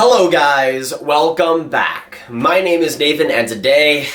Hello guys, welcome back. My name is Nathan and today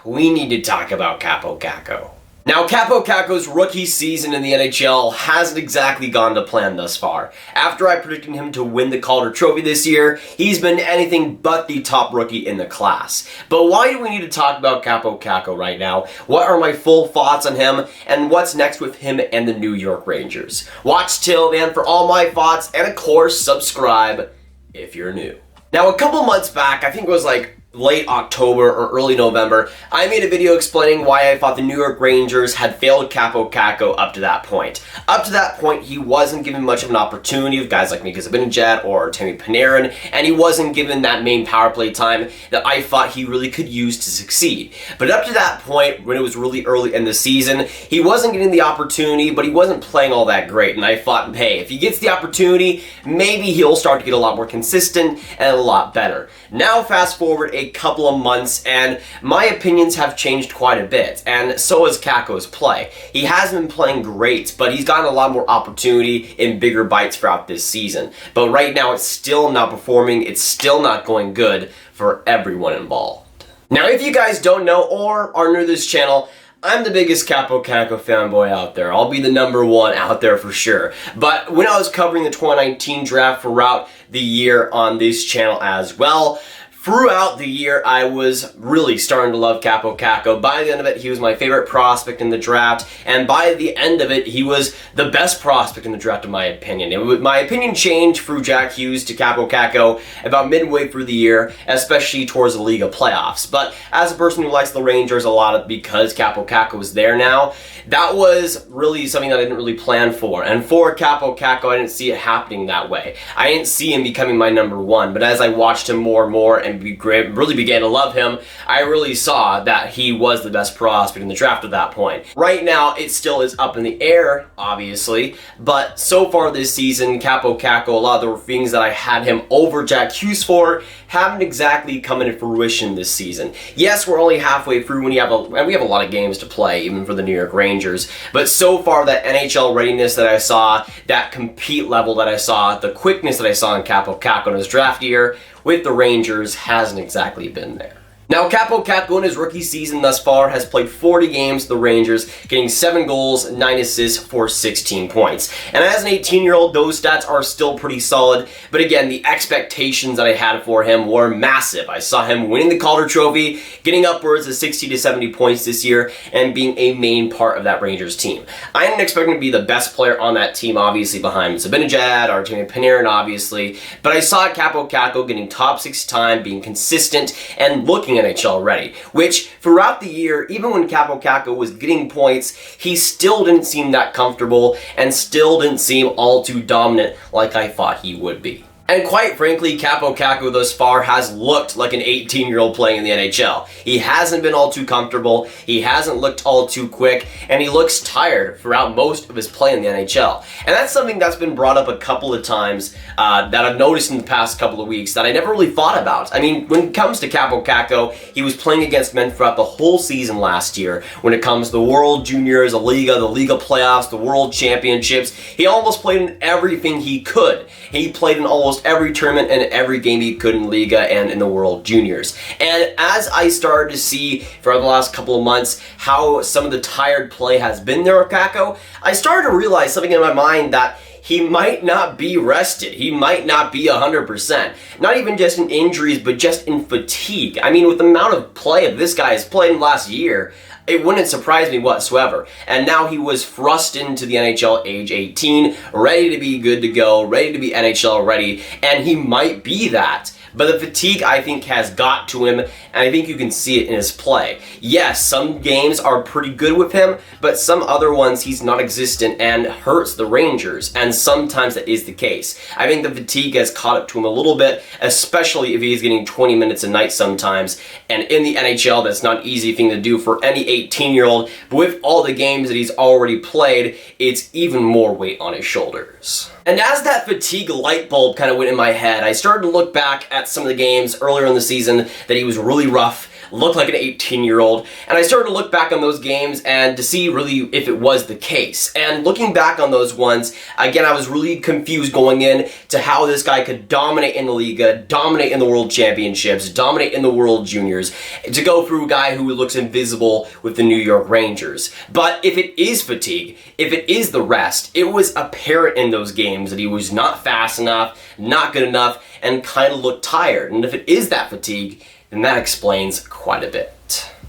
we need to talk about Kaapo Kakko. Now, Kaapo Kakko's rookie season in the NHL hasn't exactly gone to plan thus far. After I predicted him to win the Calder trophy this year, he's been anything but the top rookie in the class. But why do we need to talk about Kaapo Kakko right now? What are my full thoughts on him, and what's next with him and the New York Rangers? Watch till the end for all my thoughts, and of course, subscribe if you're new. Now, a couple months back, I think it was like late October or early November, I made a video explaining why I thought the New York Rangers had failed Kaapo Kakko up to that point. Up to that point, he wasn't given much of an opportunity with guys like Mika Zibanejad or Artemi Panarin, and he wasn't given that main power play time that I thought he really could use to succeed. But up to that point, when it was really early in the season, he wasn't getting the opportunity, but he wasn't playing all that great, and I thought, hey, if he gets the opportunity, maybe he'll start to get a lot more consistent and a lot better. Now, fast forward a couple of months, and my opinions have changed quite a bit, and so has Kakko's play. He hasn't been playing great, but he's gotten a lot more opportunity in bigger bites throughout this season. But right now, it's still not performing, it's still not going good for everyone involved. Now, if you guys don't know or are new to this channel, I'm the biggest Kaapo Kakko fanboy out there. I'll be the #1 out there for sure. But when I was covering the 2019 draft throughout the year on this channel as well, throughout the year, I was really starting to love Kaapo Kakko. By the end of it, he was my favorite prospect in the draft, and by the end of it, he was the best prospect in the draft, in my opinion. My opinion changed through Jack Hughes to Kaapo Kakko about midway through the year, especially towards the Liga playoffs. But as a person who likes the Rangers a lot because Kaapo Kakko was there now, that was really something that I didn't really plan for. And for Kaapo Kakko, I didn't see it happening that way. I didn't see him becoming my #1, but as I watched him more and more and really began to love him, I really saw that he was the best prospect in the draft at that point. Right now, it still is up in the air, obviously, but so far this season, Kaapo Kakko, a lot of the things that I had him over Jack Hughes for haven't exactly come into fruition this season. Yes, we're only halfway through and we have a lot of games to play, even for the New York Rangers, but so far that NHL readiness that I saw, that compete level that I saw, the quickness that I saw in Kaapo Kakko in his draft year with the Rangers hasn't exactly been there. Now, Kaapo Kakko in his rookie season thus far has played 40 games with the Rangers, getting 7 goals, 9 assists for 16 points. And as an 18-year-old, those stats are still pretty solid, but again, the expectations that I had for him were massive. I saw him winning the Calder trophy, getting upwards of 60 to 70 points this year, and being a main part of that Rangers team. I didn't expect him to be the best player on that team, obviously, behind Zibanejad, Artemi Panarin, obviously, but I saw Kaapo Kakko getting top 6 time, being consistent, and looking NHL ready, which throughout the year, even when Kaapo Kakko was getting points, he still didn't seem that comfortable and still didn't seem all too dominant like I thought he would be. And quite frankly, Kaapo Kakko thus far has looked like an 18-year-old playing in the NHL. He hasn't been all too comfortable, he hasn't looked all too quick, and he looks tired throughout most of his play in the NHL. And that's something that's been brought up a couple of times that I've noticed in the past couple of weeks that I never really thought about. I mean, when it comes to Kaapo Kakko, he was playing against men throughout the whole season last year. When it comes to the World Juniors, the Liga playoffs, the World Championships, he almost played in everything he could. He played in almost every tournament and every game he could in Liga and in the World Juniors. And as I started to see for the last couple of months how some of the tired play has been there with Kakko, I started to realize something in my mind that he might not be rested. He might not be 100%. Not even just in injuries, but just in fatigue. I mean, with the amount of play that this guy has played in last year, it wouldn't surprise me whatsoever. And now he was thrust into the NHL age 18, ready to be good to go, ready to be NHL ready, and he might be that. But the fatigue, I think, has got to him, and I think you can see it in his play. Yes, some games are pretty good with him, but some other ones he's non-existent and hurts the Rangers, and sometimes that is the case. I think the fatigue has caught up to him a little bit, especially if he's getting 20 minutes a night sometimes, and in the NHL, that's not an easy thing to do for any 18-year-old, but with all the games that he's already played, it's even more weight on his shoulders. And as that fatigue light bulb kind of went in my head, I started to look back at some of the games earlier in the season that he was really rough, looked like an 18-year-old. And I started to look back on those games and to see really if it was the case. And looking back on those ones, again, I was really confused going in to how this guy could dominate in the Liga, dominate in the World Championships, dominate in the World Juniors, to go through a guy who looks invisible with the New York Rangers. But if it is fatigue, if it is the rest, it was apparent in those games that he was not fast enough, not good enough, and kind of looked tired. And if it is that fatigue, then that explains quite a bit.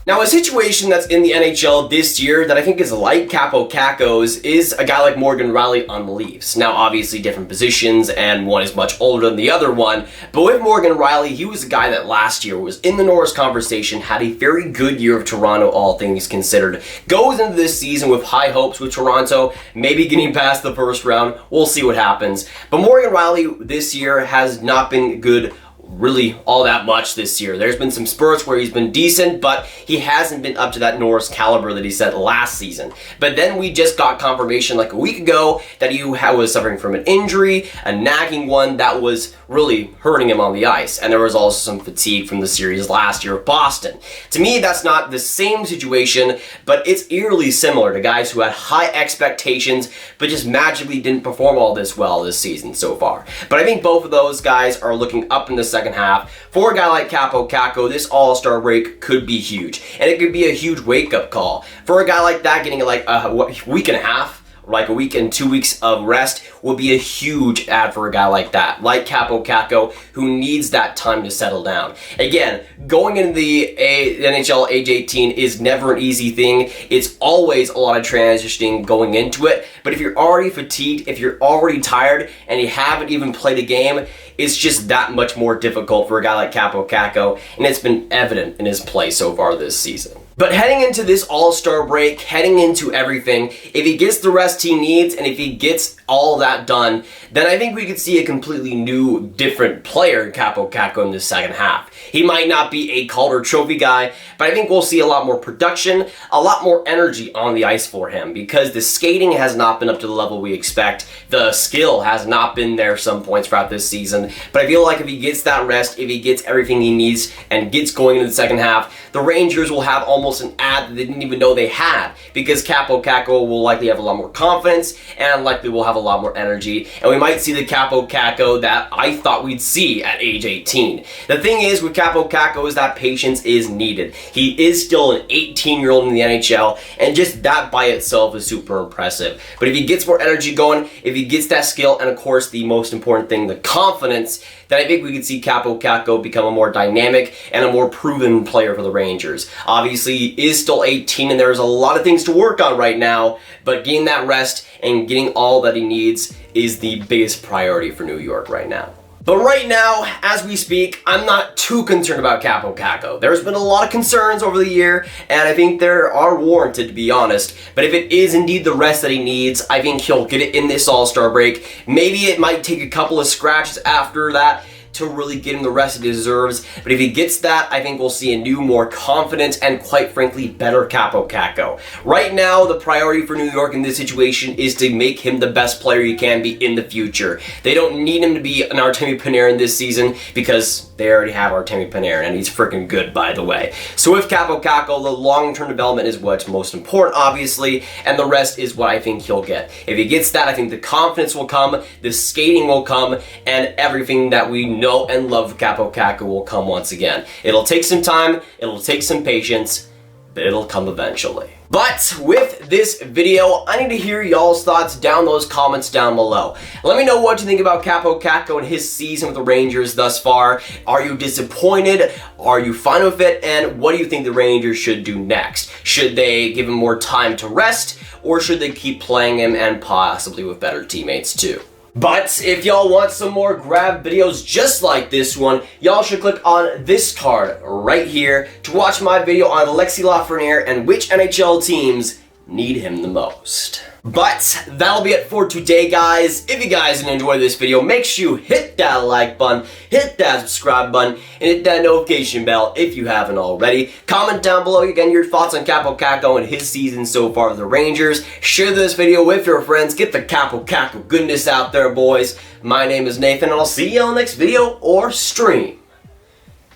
Now, a situation that's in the NHL this year that I think is like Kaapo Kakko's is a guy like Morgan Wylie on the Leafs. Now, obviously different positions, and one is much older than the other one, but with Morgan Wylie, he was a guy that last year was in the Norris conversation, had a very good year of Toronto, all things considered. Goes into this season with high hopes with Toronto, maybe getting past the first round. We'll see what happens. But Morgan Wylie this year has not been good really all that much this year. There's been some spurts where he's been decent, but he hasn't been up to that Norris caliber that he set last season. But then we just got confirmation like a week ago that he was suffering from an injury, a nagging one that was really hurting him on the ice. And there was also some fatigue from the series last year of Boston. To me, that's not the same situation, but it's eerily similar to guys who had high expectations, but just magically didn't perform all this well this season so far. But I think both of those guys are looking up in the second half. For a guy like Kaapo Kakko, this All-Star break could be huge, and it could be a huge wake-up call. For a guy like that, getting like a week and a half, like a week and 2 weeks of rest would be a huge add for a guy like that, like Kaapo Kakko, who needs that time to settle down. Again, going into the NHL age 18 is never an easy thing. It's always a lot of transitioning going into it, but if you're already fatigued, if you're already tired, and you haven't even played a game, it's just that much more difficult for a guy like Kaapo Kakko, and it's been evident in his play so far this season. But heading into this All-Star break, heading into everything, if he gets the rest he needs, and if he gets all that done, then I think we could see a completely new, different player in Kaapo Kakko in the second half. He might not be a Calder trophy guy, but I think we'll see a lot more production, a lot more energy on the ice for him, because the skating has not been up to the level we expect. The skill has not been there some points throughout this season, but I feel like if he gets that rest, if he gets everything he needs, and gets going into the second half, the Rangers will have almost an ad that they didn't even know they had, because Kaapo Kakko will likely have a lot more confidence, and likely will have a lot more energy, and we might see the Kaapo Kakko that I thought we'd see at age 18. The thing is with Kaapo Kakko is that patience is needed. He is still an 18-year-old in the NHL, and just that by itself is super impressive. But if he gets more energy going, if he gets that skill, and of course the most important thing, the confidence, then I think we could see Kaapo Kakko become a more dynamic and a more proven player for the Rangers. Obviously, he is still 18 and there's a lot of things to work on right now, but getting that rest and getting all that he needs is the biggest priority for New York right now. But right now, as we speak, I'm not too concerned about Kaapo Kakko. There's been a lot of concerns over the year, and I think there are warranted, to be honest. But if it is indeed the rest that he needs, I think he'll get it in this All-Star break. Maybe it might take a couple of scratches after that to really get him the rest he deserves, but if he gets that, I think we'll see a new, more confident, and quite frankly, better Kaapo Kakko. Right now, the priority for New York in this situation is to make him the best player he can be in the future. They don't need him to be an Artemi Panarin this season, because they already have Artemi Panarin, and he's freaking good, by the way. So with Kaapo Kakko, the long-term development is what's most important, obviously, and the rest is what I think he'll get. If he gets that, I think the confidence will come, the skating will come, and everything that we know and love Kaapo Kakko will come once again. It'll take some time, it'll take some patience, but it'll come eventually. But with this video, I need to hear y'all's thoughts down those comments down below. Let me know what you think about Kaapo Kakko and his season with the Rangers thus far. Are you disappointed? Are you fine with it? And what do you think the Rangers should do next? Should they give him more time to rest, or should they keep playing him and possibly with better teammates too? But if y'all want some more Grav videos just like this one, y'all should click on this card right here to watch my video on Alexis Lafreniere and which NHL teams need him the most. But that'll be it for today, guys. If you guys enjoyed this video, make sure you hit that like button, hit that subscribe button, and hit that notification bell if you haven't already. Comment down below again your thoughts on Kaapo Kakko and his season so far with the Rangers. Share this video with your friends. Get the Kaapo Kakko goodness out there, boys. My name is Nathan, and I'll see you on the next video or stream.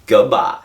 Goodbye.